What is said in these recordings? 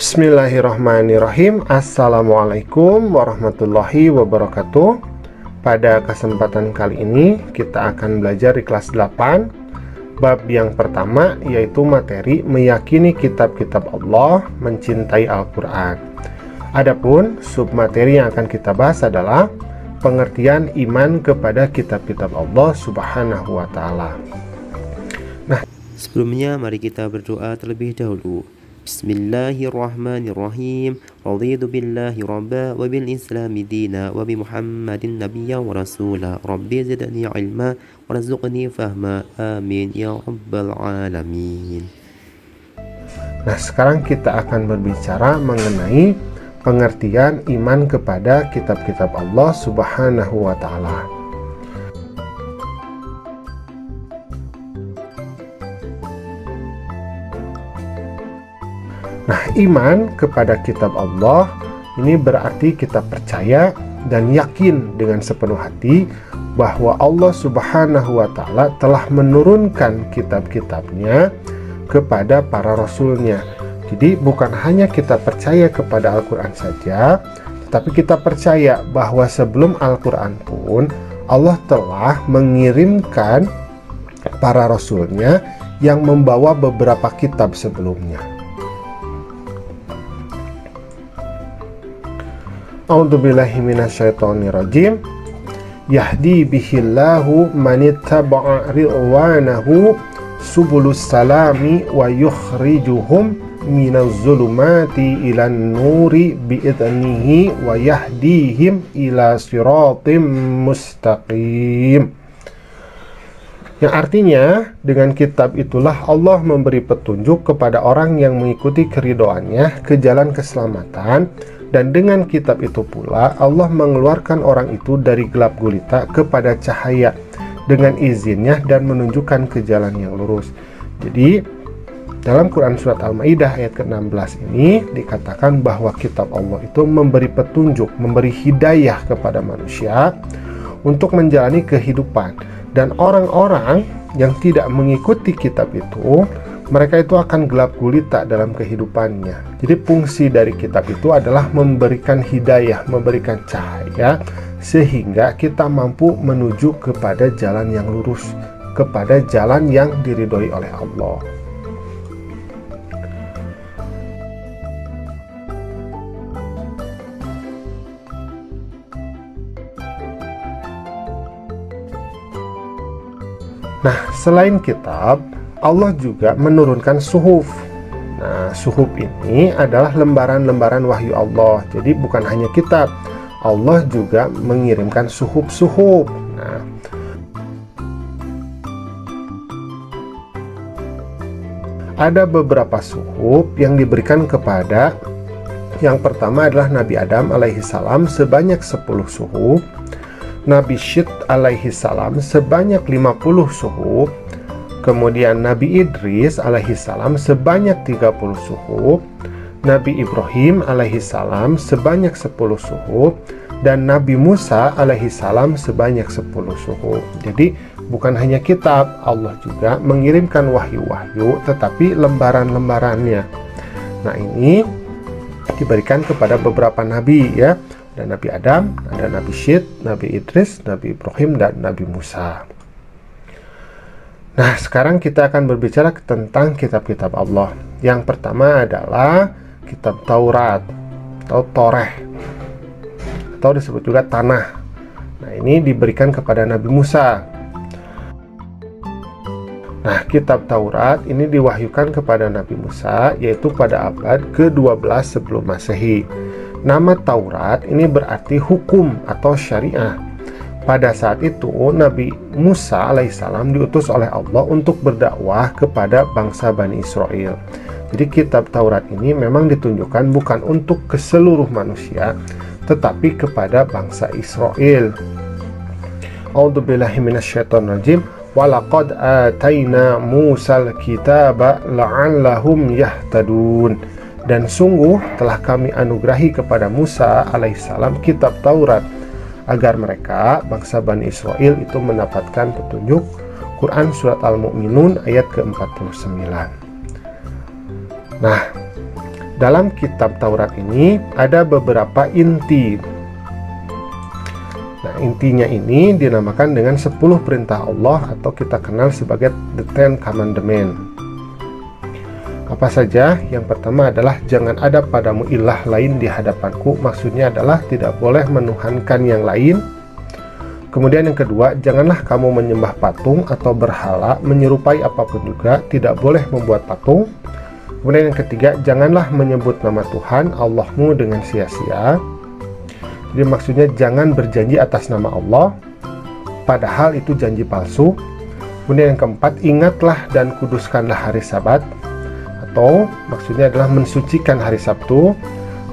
Bismillahirrahmanirrahim. Assalamualaikum warahmatullahi wabarakatuh. Pada kesempatan kali ini kita akan belajar di kelas 8 bab yang pertama, yaitu materi meyakini kitab-kitab Allah, mencintai Al-Quran. Adapun submateri yang akan kita bahas adalah pengertian iman kepada kitab-kitab Allah Subhanahu wa Ta'ala. Sebelumnya mari kita berdoa terlebih dahulu. Bismillahirrahmanirrahim. Raditu billahi rabba wa bil islami dina wa bi Muhammadin nabiyya wa rasula. Rabbi zidni ilma warzuqni fahma. Amin ya rabbal alamin. Nah, sekarang kita akan berbicara mengenai pengertian iman kepada kitab-kitab Allah Subhanahu wa Ta'ala. Nah, iman kepada kitab Allah ini berarti kita percaya dan yakin dengan sepenuh hati bahwa Allah Subhanahu wa Ta'ala telah menurunkan kitab-kitabnya kepada para rasulnya. Jadi bukan hanya kita percaya kepada Al-Quran saja, tetapi kita percaya bahwa sebelum Al-Quran pun Allah telah mengirimkan para rasulnya yang membawa beberapa kitab sebelumnya. A'udzubillahi minasyaitonirrajim. Yahdi bihillahu manittaba'a ridwanahu subulus salami wa yukhrijuhum minaz zulumati ilan nuri bi'idnihi wa yahdihim ila siratim mustaqim. Yang artinya, dengan kitab itulah Allah memberi petunjuk kepada orang yang mengikuti keridhoannya ke jalan keselamatan. Dan dengan kitab itu pula Allah mengeluarkan orang itu dari gelap gulita kepada cahaya dengan izinnya dan menunjukkan ke jalan yang lurus. Jadi dalam Quran Surat Al-Ma'idah ayat ke-16 ini dikatakan bahwa kitab Allah itu memberi petunjuk, memberi hidayah kepada manusia untuk menjalani kehidupan. Dan orang-orang yang tidak mengikuti kitab itu, mereka itu akan gelap gulita dalam kehidupannya. Jadi fungsi dari kitab itu adalah memberikan hidayah, memberikan cahaya, sehingga kita mampu menuju kepada jalan yang lurus, kepada jalan yang diridhoi oleh Allah. Nah, selain kitab, Allah juga menurunkan suhuf. Nah, suhuf ini adalah lembaran-lembaran wahyu Allah. Jadi bukan hanya kitab, Allah juga mengirimkan suhuf-suhuf. Nah, ada beberapa suhuf yang diberikan kepada, yang pertama adalah Nabi Adam alaihi salam sebanyak 10 suhuf, Nabi Syit alaihi salam sebanyak 50 suhuf, kemudian Nabi Idris alaihi salam sebanyak 30 suhuf, Nabi Ibrahim alaihi salam sebanyak 10 suhuf, dan Nabi Musa alaihi salam sebanyak 10 suhuf. Jadi bukan hanya kitab, Allah juga mengirimkan wahyu-wahyu, tetapi lembaran-lembarannya. Nah, ini diberikan kepada beberapa nabi ya. Ada Nabi Adam, ada Nabi Syit, Nabi Idris, Nabi Ibrahim, dan Nabi Musa. Nah, sekarang kita akan berbicara tentang kitab-kitab Allah. Yang pertama adalah kitab Taurat atau Toreh, atau disebut juga Tanah. Nah, ini diberikan kepada Nabi Musa. Nah, kitab Taurat ini diwahyukan kepada Nabi Musa, yaitu pada abad ke-12 sebelum Masehi. Nama Taurat ini berarti hukum atau syariah. Pada saat itu Nabi Musa alaihissalam diutus oleh Allah untuk berdakwah kepada bangsa Bani Israel. Jadi kitab Taurat ini memang ditunjukkan bukan untuk ke seluruh manusia, tetapi kepada bangsa Israel. A'udzubillahi minasyaitonirrajim. Walaqad ataina Musal kitaba la'allahum yahtadun. Dan sungguh telah kami anugerahi kepada Musa alaihissalam kitab Taurat agar mereka, bangsa Bani Israel itu mendapatkan petunjuk. Quran Surat Al-Mu'minun ayat ke-49. Nah, Dalam kitab Taurat ini ada beberapa inti. Nah, intinya ini dinamakan dengan 10 perintah Allah atau kita kenal sebagai the Ten Commandments. Apa saja? Yang pertama adalah jangan ada padamu ilah lain di hadapanku. Maksudnya adalah tidak boleh menuhankan yang lain. Kemudian yang kedua, janganlah kamu menyembah patung atau berhala, menyerupai apapun juga, tidak boleh membuat patung. Kemudian yang ketiga, janganlah menyebut nama Tuhan Allahmu dengan sia-sia. Jadi maksudnya jangan berjanji atas nama Allah, padahal itu janji palsu. Kemudian yang keempat, ingatlah dan kuduskanlah hari Sabat, atau maksudnya adalah mensucikan hari Sabtu.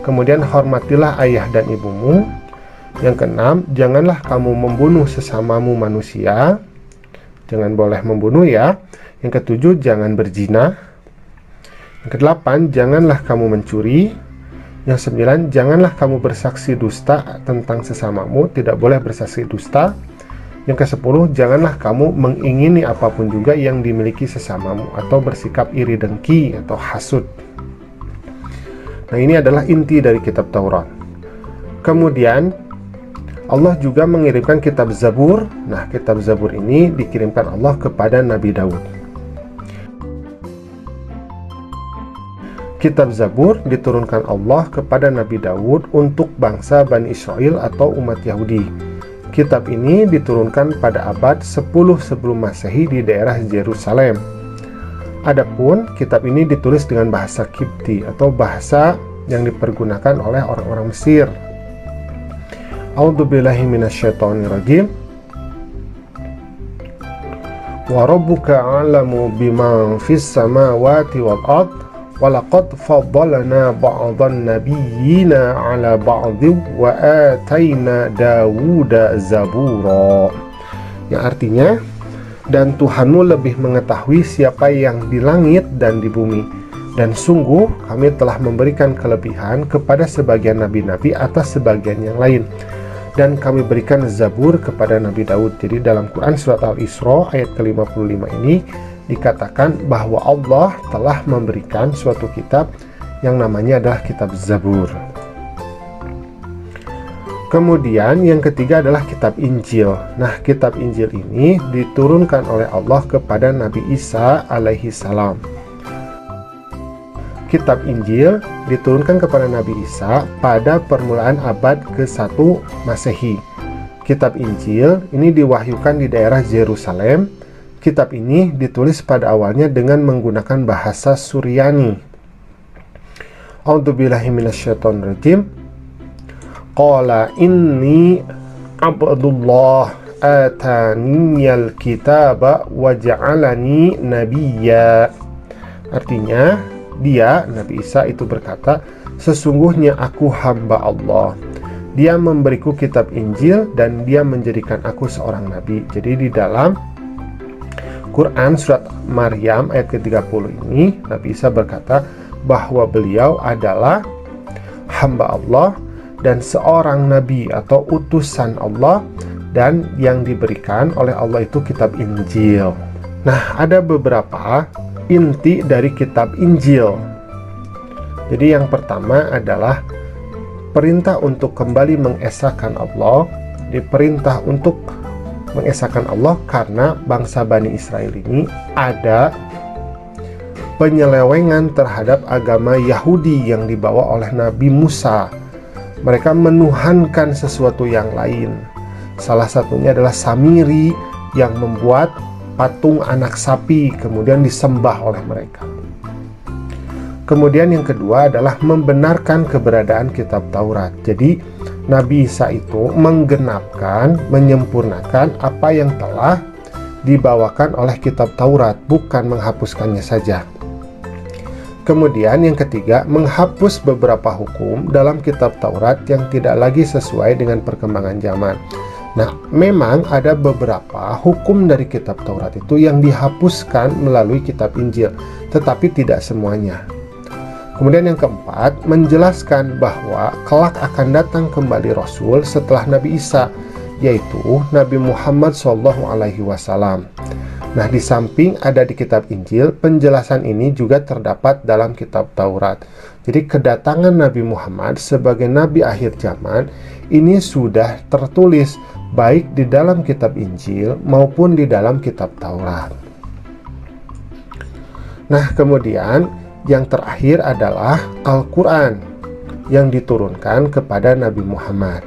Kemudian hormatilah ayah dan ibumu. Yang keenam, janganlah kamu membunuh sesamamu manusia. Jangan boleh membunuh ya. Yang ketujuh, jangan berzina. Yang kedelapan, janganlah kamu mencuri. Yang sembilan, janganlah kamu bersaksi dusta tentang sesamamu, tidak boleh bersaksi dusta. Yang kesepuluh, janganlah kamu mengingini apapun juga yang dimiliki sesamamu, atau bersikap iri dengki atau hasud. Nah, ini adalah inti dari kitab Taurat. Kemudian, Allah juga mengirimkan kitab Zabur. Nah, kitab Zabur ini dikirimkan Allah kepada Nabi Daud. Kitab Zabur diturunkan Allah kepada Nabi Daud untuk bangsa Bani Israel atau umat Yahudi. Kitab ini diturunkan pada abad 10 sebelum Masehi di daerah Yerusalem. Adapun kitab ini ditulis dengan bahasa Kipti atau bahasa yang dipergunakan oleh orang-orang Mesir. A'udzubillahi minasyaitonirrajim. Wa rabbuka a'lamu biman fis samawati wal ard. Walaqad faddalna ba'dhan nabiyyina 'ala ba'dhin wa atayna Dawuda zabura. Yang artinya, dan Tuhanmu lebih mengetahui siapa yang di langit dan di bumi, dan sungguh kami telah memberikan kelebihan kepada sebagian nabi-nabi atas sebagian yang lain, dan kami berikan Zabur kepada Nabi Daud. Jadi dalam Quran surat Al-Isra ayat ke-55 ini dikatakan bahwa Allah telah memberikan suatu kitab yang namanya adalah kitab Zabur. Kemudian yang ketiga adalah kitab Injil. Nah, kitab Injil ini diturunkan oleh Allah kepada Nabi Isa alaihi salam. Kitab Injil diturunkan kepada Nabi Isa pada permulaan abad ke-1 Masehi. Kitab Injil ini diwahyukan di daerah Yerusalem. Kitab ini ditulis pada awalnya dengan menggunakan bahasa Suryani. A'udzubillahi minasyaitonirrajim. Qala inni abdullah ataniyal kitaba wa ja'alani nabiyya. Artinya, dia, Nabi Isa itu berkata, sesungguhnya aku hamba Allah. Dia memberiku kitab Injil dan dia menjadikan aku seorang nabi. Jadi di dalam Quran surat Maryam ayat ke-30 ini Nabi Isa berkata bahwa beliau adalah hamba Allah dan seorang nabi atau utusan Allah, dan yang diberikan oleh Allah itu kitab Injil. Nah, ada beberapa inti dari kitab Injil. Jadi yang pertama adalah perintah untuk kembali mengesahkan Allah. Diperintah untuk mengesahkan Allah karena bangsa Bani Israel ini ada penyelewengan terhadap agama Yahudi yang dibawa oleh Nabi Musa. Mereka menuhankan sesuatu yang lain. Salah satunya adalah Samiri yang membuat patung anak sapi kemudian disembah oleh mereka. Kemudian yang kedua adalah membenarkan keberadaan kitab Taurat. Jadi Nabi Isa itu menggenapkan, menyempurnakan apa yang telah dibawakan oleh kitab Taurat, bukan menghapuskannya saja. Kemudian yang ketiga, menghapus beberapa hukum dalam kitab Taurat yang tidak lagi sesuai dengan perkembangan zaman. Nah, memang ada beberapa hukum dari kitab Taurat itu yang dihapuskan melalui kitab Injil, tetapi tidak semuanya. Kemudian yang keempat, menjelaskan bahwa kelak akan datang kembali Rasul setelah Nabi Isa, yaitu Nabi Muhammad SAW. Nah, di samping ada di kitab Injil, penjelasan ini juga terdapat dalam kitab Taurat. Jadi kedatangan Nabi Muhammad sebagai Nabi akhir zaman ini sudah tertulis baik di dalam kitab Injil maupun di dalam kitab Taurat. Nah, kemudian yang terakhir adalah Al-Quran yang diturunkan kepada Nabi Muhammad.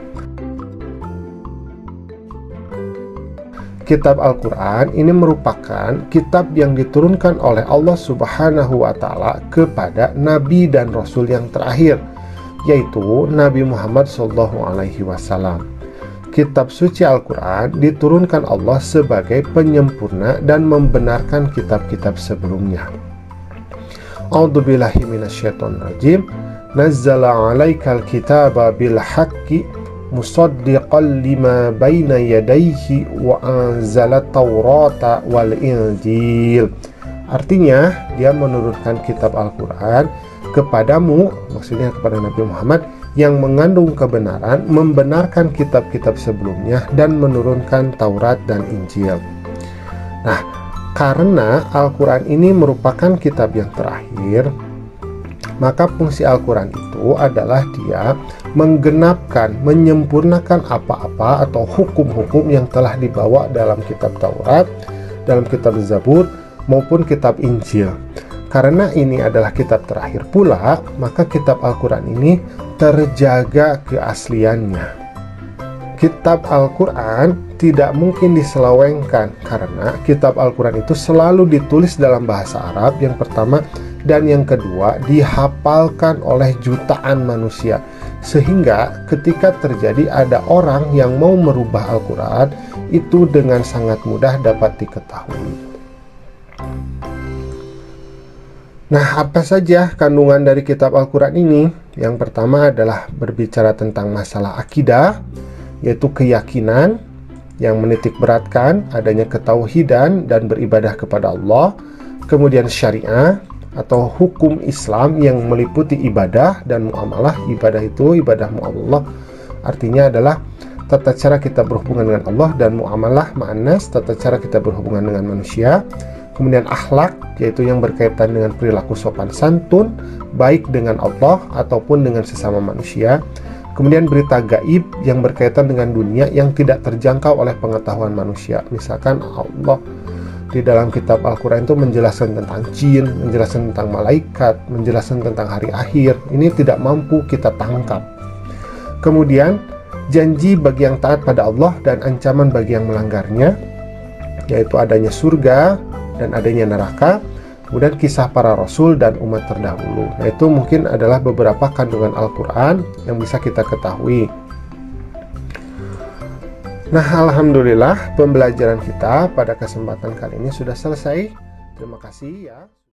Kitab Al-Quran ini merupakan kitab yang diturunkan oleh Allah Subhanahu wa Ta'ala kepada Nabi dan Rasul yang terakhir, yaitu Nabi Muhammad SAW. Kitab suci Al-Quran diturunkan Allah sebagai penyempurna dan membenarkan kitab-kitab sebelumnya. A'udzubillahi minasyaitonirrajim. Nazzala 'alaikal kitaba bil haqqi musaddiqan lima baina yadayhi wa anzala taurata wal injil. Artinya, dia menurunkan kitab Al-Quran kepadamu, maksudnya kepada Nabi Muhammad, yang mengandung kebenaran, membenarkan kitab-kitab sebelumnya, dan menurunkan Taurat dan Injil. Nah, karena Al-Quran ini merupakan kitab yang terakhir, maka fungsi Al-Quran itu adalah dia menggenapkan, menyempurnakan apa-apa atau hukum-hukum yang telah dibawa dalam kitab Taurat, dalam kitab Zabur, maupun kitab Injil. Karena ini adalah kitab terakhir pula, maka kitab Al-Quran ini terjaga keasliannya. Kitab Al-Quran tidak mungkin diselewengkan karena kitab Al-Quran itu selalu ditulis dalam bahasa Arab, yang pertama, dan yang kedua dihafalkan oleh jutaan manusia, sehingga ketika terjadi ada orang yang mau merubah Al-Quran, itu dengan sangat mudah dapat diketahui. Nah, apa saja kandungan dari kitab Al-Quran ini? Yang pertama adalah berbicara tentang masalah akidah, yaitu keyakinan yang menitik beratkan adanya ketauhidan dan beribadah kepada Allah. Kemudian syariah atau hukum Islam yang meliputi ibadah dan muamalah. Ibadah itu ibadah muamalah, artinya adalah tata cara kita berhubungan dengan Allah, dan muamalah ma'anas, tata cara kita berhubungan dengan manusia. Kemudian akhlak, yaitu yang berkaitan dengan perilaku sopan santun, baik dengan Allah ataupun dengan sesama manusia. Kemudian berita gaib yang berkaitan dengan dunia yang tidak terjangkau oleh pengetahuan manusia. Misalkan Allah di dalam kitab Al-Quran itu menjelaskan tentang jin, menjelaskan tentang malaikat, menjelaskan tentang hari akhir. Ini tidak mampu kita tangkap. Kemudian janji bagi yang taat pada Allah dan ancaman bagi yang melanggarnya, yaitu adanya surga dan adanya neraka. Kemudian kisah para rasul dan umat terdahulu. Nah, itu mungkin adalah beberapa kandungan Al-Quran yang bisa kita ketahui. Nah, alhamdulillah pembelajaran kita pada kesempatan kali ini sudah selesai. Terima kasih ya.